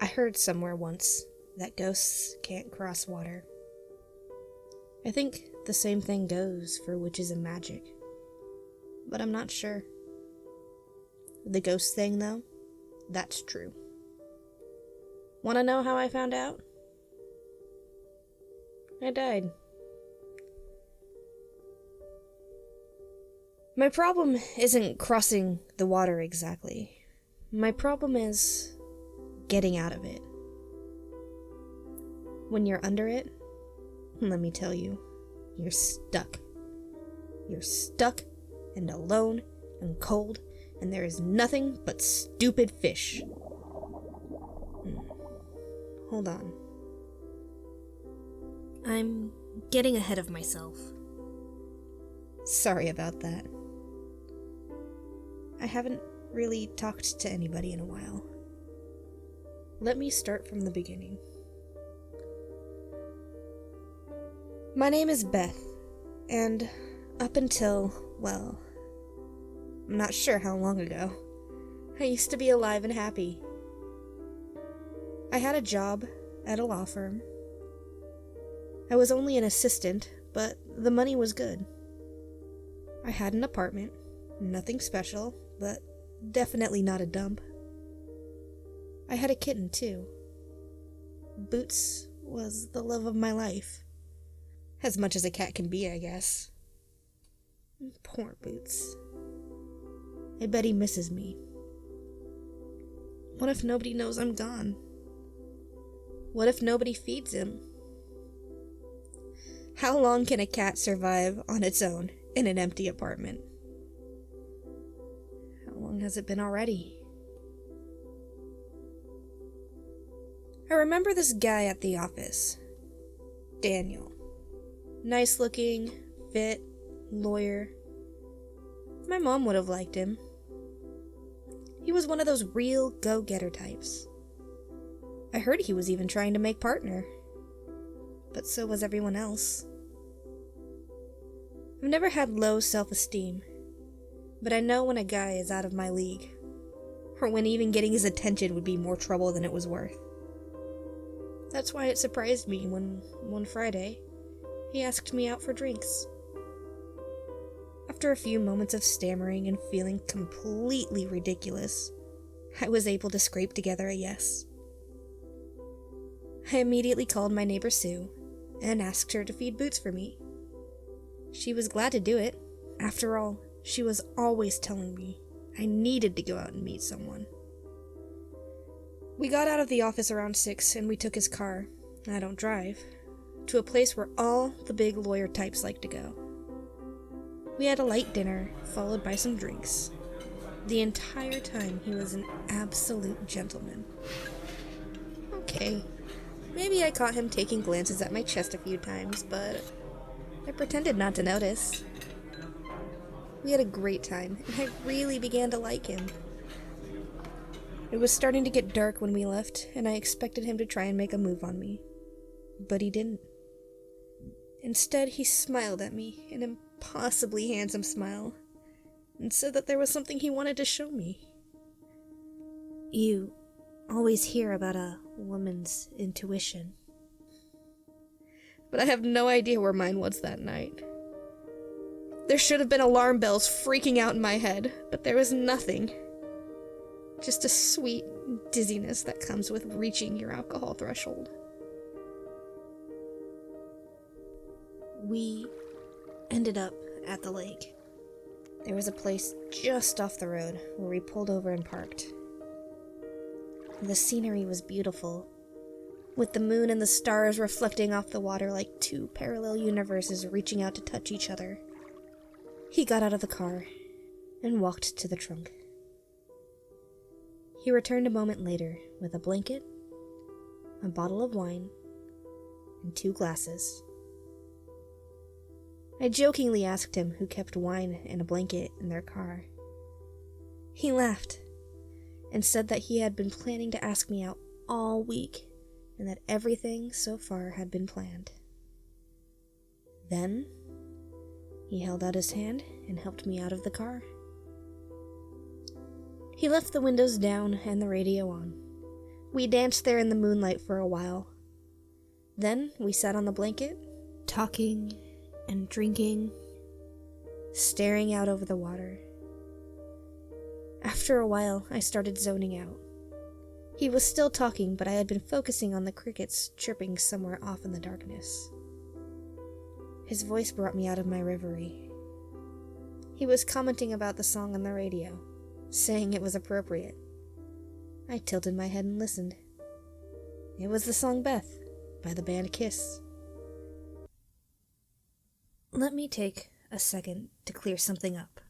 I heard somewhere once that ghosts can't cross water. I think the same thing goes for witches and magic, but I'm not sure. The ghost thing, though, that's true. Want to know how I found out? I died. My problem isn't crossing the water exactly. My problem is getting out of it. When you're under it, let me tell you, you're stuck. You're stuck and alone and cold, and there is nothing but stupid fish. Hold on. I'm getting ahead of myself. Sorry about that. I haven't really talked to anybody in a while. Let me start from the beginning. My name is Beth, and up until, well, I'm not sure how long ago, I used to be alive and happy. I had a job at a law firm. I was only an assistant, but the money was good. I had an apartment, nothing special, but definitely not a dump. I had a kitten, too. Boots was the love of my life. As much as a cat can be, I guess. Poor Boots. I bet he misses me. What if nobody knows I'm gone? What if nobody feeds him? How long can a cat survive on its own in an empty apartment? How long has it been already? I remember this guy at the office. Daniel. Nice looking, fit, lawyer. My mom would have liked him. He was one of those real go-getter types. I heard he was even trying to make partner. But so was everyone else. I've never had low self-esteem, but I know when a guy is out of my league, or when even getting his attention would be more trouble than it was worth. That's why it surprised me when, one Friday, he asked me out for drinks. After a few moments of stammering and feeling completely ridiculous, I was able to scrape together a yes. I immediately called my neighbor Sue and asked her to feed Boots for me. She was glad to do it. After all, she was always telling me I needed to go out and meet someone. We got out of the office around 6 and we took his car, I don't drive, to a place where all the big lawyer types like to go. We had a light dinner, followed by some drinks. The entire time he was an absolute gentleman. Okay, maybe I caught him taking glances at my chest a few times, but I pretended not to notice. We had a great time, and I really began to like him. It was starting to get dark when we left, and I expected him to try and make a move on me. But he didn't. Instead, he smiled at me, an impossibly handsome smile, and said that there was something he wanted to show me. You always hear about a woman's intuition. But I have no idea where mine was that night. There should have been alarm bells freaking out in my head, but there was nothing. Just a sweet dizziness that comes with reaching your alcohol threshold. We ended up at the lake. There was a place just off the road where we pulled over and parked. The scenery was beautiful, with the moon and the stars reflecting off the water like two parallel universes reaching out to touch each other. He got out of the car and walked to the trunk. He returned a moment later with a blanket, a bottle of wine, and 2 glasses. I jokingly asked him who kept wine and a blanket in their car. He laughed and said that he had been planning to ask me out all week and that everything so far had been planned. Then, he held out his hand and helped me out of the car. He left the windows down and the radio on. We danced there in the moonlight for a while. Then we sat on the blanket, talking and drinking, staring out over the water. After a while, I started zoning out. He was still talking, but I had been focusing on the crickets chirping somewhere off in the darkness. His voice brought me out of my reverie. He was commenting about the song on the radio, saying it was appropriate. I tilted my head and listened. It was the song Beth by the band Kiss. Let me take a second to clear something up.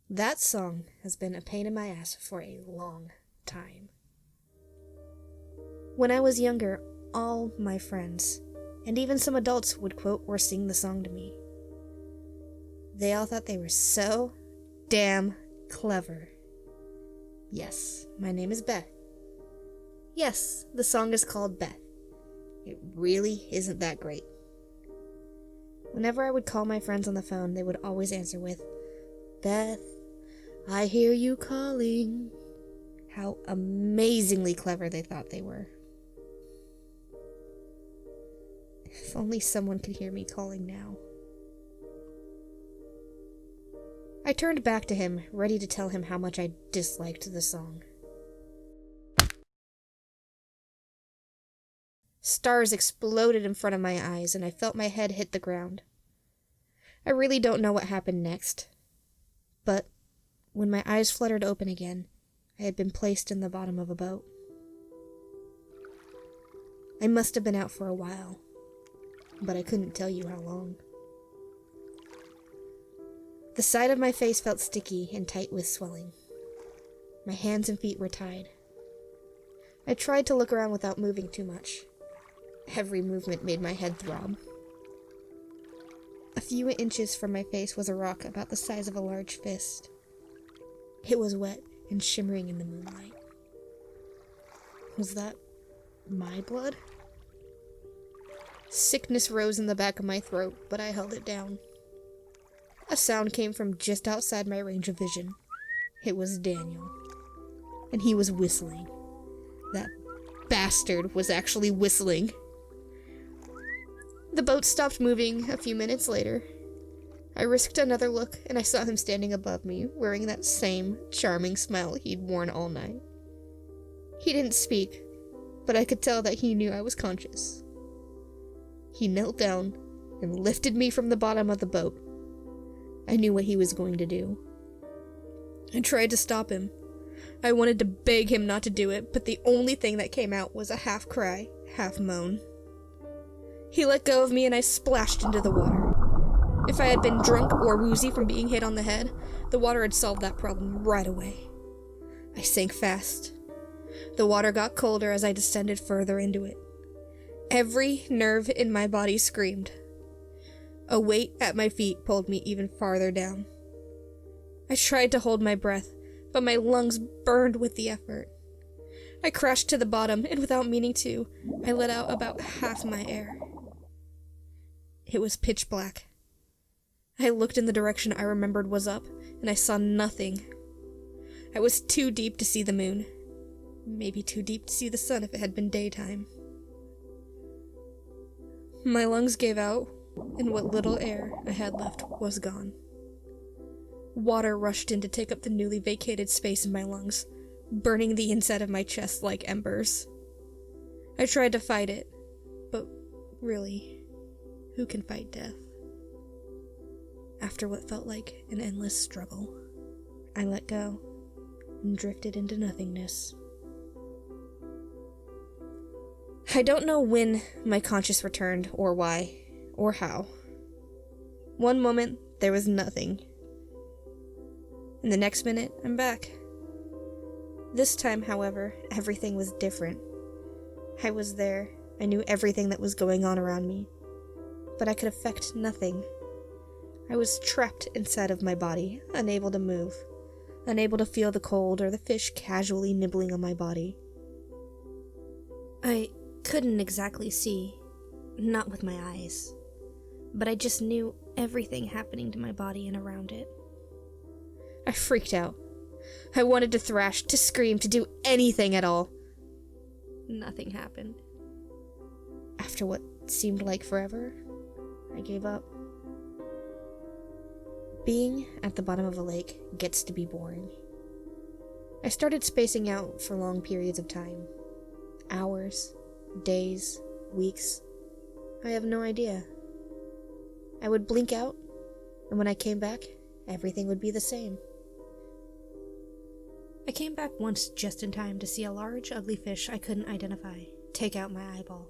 That song has been a pain in my ass for a long time. When I was younger, all my friends, and even some adults, would quote or sing the song to me. They all thought they were so damn clever. Yes, my name is Beth. Yes, the song is called Beth. It really isn't that great. Whenever I would call my friends on the phone, they would always answer with, "Beth, I hear you calling." How amazingly clever they thought they were. If only someone could hear me calling now. I turned back to him, ready to tell him how much I disliked the song. Stars exploded in front of my eyes, and I felt my head hit the ground. I really don't know what happened next. But when my eyes fluttered open again, I had been placed in the bottom of a boat. I must have been out for a while, but I couldn't tell you how long. The side of my face felt sticky and tight with swelling. My hands and feet were tied. I tried to look around without moving too much. Every movement made my head throb. A few inches from my face was a rock about the size of a large fist. It was wet and shimmering in the moonlight. Was that my blood? Sickness rose in the back of my throat, but I held it down. A sound came from just outside my range of vision. It was Daniel. And he was whistling. That bastard was actually whistling. The boat stopped moving a few minutes later. I risked another look, and I saw him standing above me, wearing that same charming smile he'd worn all night. He didn't speak, but I could tell that he knew I was conscious. He knelt down and lifted me from the bottom of the boat. I knew what he was going to do. I tried to stop him. I wanted to beg him not to do it, but the only thing that came out was a half cry, half moan. He let go of me and I splashed into the water. If I had been drunk or woozy from being hit on the head, the water had solved that problem right away. I sank fast. The water got colder as I descended further into it. Every nerve in my body screamed. A weight at my feet pulled me even farther down. I tried to hold my breath, but my lungs burned with the effort. I crashed to the bottom, and without meaning to, I let out about half my air. It was pitch black. I looked in the direction I remembered was up, and I saw nothing. I was too deep to see the moon. Maybe too deep to see the sun if it had been daytime. My lungs gave out, and what little air I had left was gone. Water rushed in to take up the newly vacated space in my lungs, burning the inside of my chest like embers. I tried to fight it, but really, who can fight death? After what felt like an endless struggle, I let go and drifted into nothingness. I don't know when my conscience returned, or why, or how. One moment, there was nothing. And the next minute, I'm back. This time, however, everything was different. I was there. I knew everything that was going on around me. But I could affect nothing. I was trapped inside of my body, unable to move, unable to feel the cold or the fish casually nibbling on my body. I couldn't exactly see, not with my eyes, but I just knew everything happening to my body and around it. I freaked out. I wanted to thrash, to scream, to do anything at all. Nothing happened. After what seemed like forever, I gave up. Being at the bottom of a lake gets to be boring. I started spacing out for long periods of time. Hours, days, weeks. I have no idea. I would blink out, and when I came back, everything would be the same. I came back once just in time to see a large, ugly fish I couldn't identify take out my eyeball.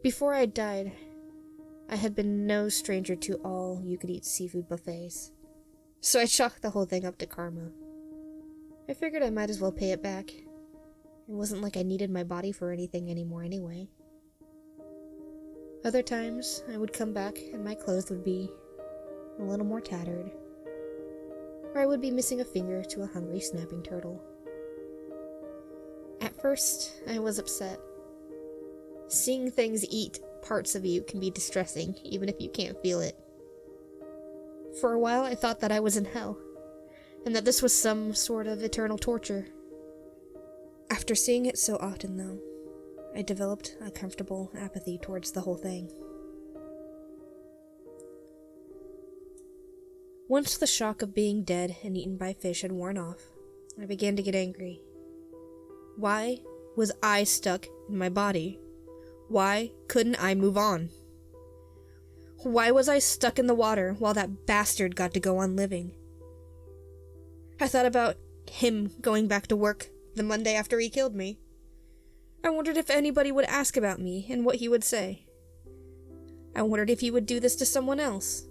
Before I died, I had been no stranger to all-you-could-eat seafood buffets, so I chalked the whole thing up to karma. I figured I might as well pay it back. It wasn't like I needed my body for anything anymore anyway. Other times, I would come back and my clothes would be a little more tattered, or I would be missing a finger to a hungry snapping turtle. At first, I was upset. Seeing things eat parts of you can be distressing, even if you can't feel it. For a while, I thought that I was in hell, and that this was some sort of eternal torture. After seeing it so often, though, I developed a comfortable apathy towards the whole thing. Once the shock of being dead and eaten by fish had worn off, I began to get angry. Why was I stuck in my body? Why couldn't I move on? Why was I stuck in the water while that bastard got to go on living? I thought about him going back to work the Monday after he killed me. I wondered if anybody would ask about me and what he would say. I wondered if he would do this to someone else.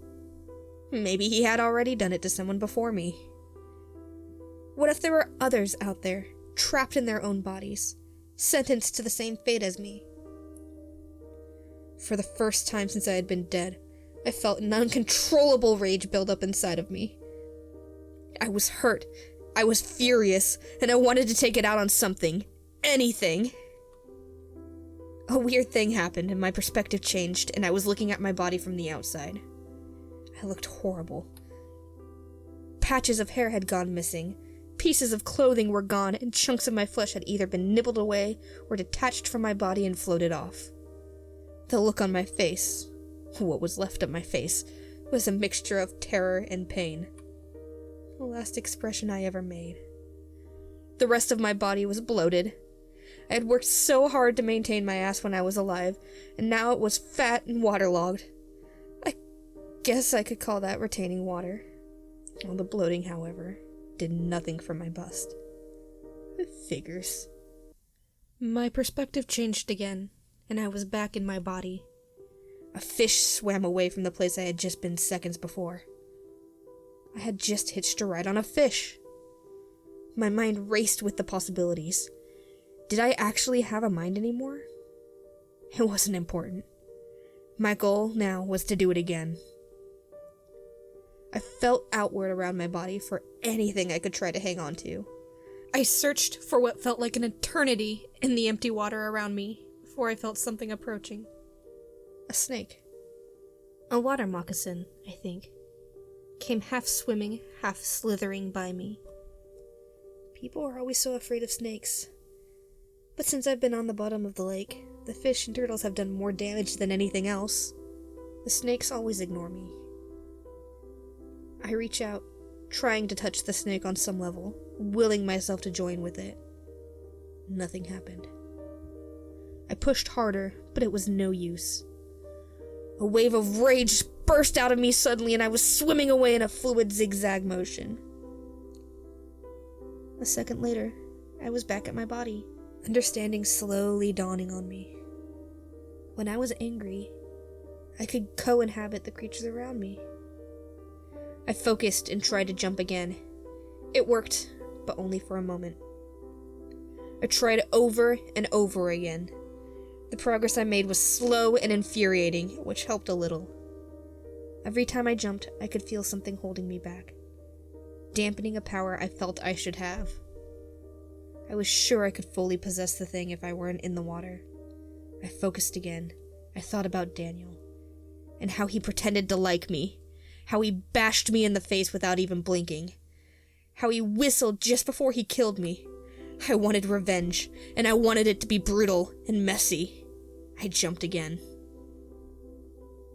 Maybe he had already done it to someone before me. What if there were others out there, trapped in their own bodies, sentenced to the same fate as me? For the first time since I had been dead, I felt an uncontrollable rage build up inside of me. I was hurt, I was furious, and I wanted to take it out on something. Anything. A weird thing happened, and my perspective changed, and I was looking at my body from the outside. I looked horrible. Patches of hair had gone missing, pieces of clothing were gone, and chunks of my flesh had either been nibbled away or detached from my body and floated off. The look on my face, what was left of my face, was a mixture of terror and pain. The last expression I ever made. The rest of my body was bloated. I had worked so hard to maintain my ass when I was alive, and now it was fat and waterlogged. I guess I could call that retaining water. All the bloating, however, did nothing for my bust. It figures. My perspective changed again, and I was back in my body. A fish swam away from the place I had just been seconds before. I had just hitched a ride on a fish. My mind raced with the possibilities. Did I actually have a mind anymore? It wasn't important. My goal now was to do it again. I felt outward around my body for anything I could try to hang on to. I searched for what felt like an eternity in the empty water around me before I felt something approaching. A snake. A water moccasin, I think. Came half swimming, half slithering by me. People are always so afraid of snakes. But since I've been on the bottom of the lake, the fish and turtles have done more damage than anything else. The snakes always ignore me. I reach out, trying to touch the snake on some level, willing myself to join with it. Nothing happened. I pushed harder, but it was no use. A wave of rage burst out of me suddenly, and I was swimming away in a fluid zigzag motion. A second later, I was back at my body, understanding slowly dawning on me. When I was angry, I could co-inhabit the creatures around me. I focused and tried to jump again. It worked, but only for a moment. I tried over and over again. The progress I made was slow and infuriating, which helped a little. Every time I jumped, I could feel something holding me back, dampening a power I felt I should have. I was sure I could fully possess the thing if I weren't in the water. I focused again. I thought about Daniel. And how he pretended to like me. How he bashed me in the face without even blinking. How he whistled just before he killed me. I wanted revenge, and I wanted it to be brutal and messy. I jumped again.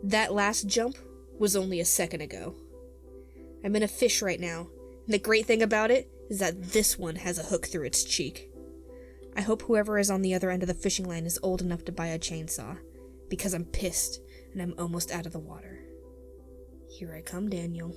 That last jump was only a second ago. I'm in a fish right now, and the great thing about it is that this one has a hook through its cheek. I hope whoever is on the other end of the fishing line is old enough to buy a chainsaw, because I'm pissed, and I'm almost out of the water. Here I come, Daniel.